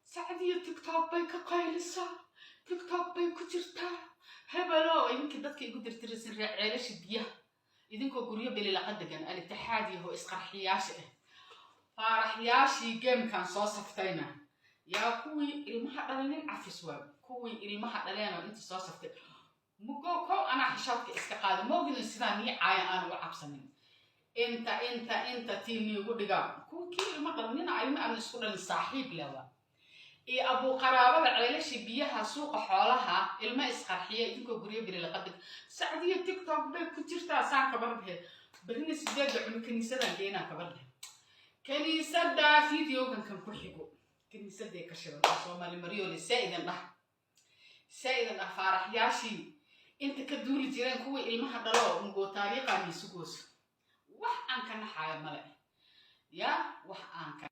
سعدية تيك توك باي كقايلسا تيك توك باي كجرتا هبلو يمكن dadka igu dirtirsan ceelasha biyaha idinkoo guryo beli la qadagan al-ittixaadi oo isqarxiyaasha faaraxyaashii gamekan soo saftayna yaa kuwii ilmaha dhalin cafis waa kuwii ilmaha dhaleen oo inta soo saftay mugo ko ana xishoodka iska qaado moogin sidaan nii caaya aan u cabsanin inta tiimi ugu dhigaa kuwii ilmaha dhalin aan isku dhalin saaxiib leewa أبو قرابة عيلش بيها سوق حولها الماء إسقاحية يمكن قريب بلي لقدك سعدية تيك توك بكتيرتا ساعة كبرها برنس جد عن كنيسة دينا كبرها كنيسة دا فيديو كان كل حقو كنيسة دي كشرة صوما لمريو للسائد الله فارح ياشي أنت كدول جيران كوي المها ضلوا مجو طريقة ميسوس وح أنك نحايا ملأ يا وح أنك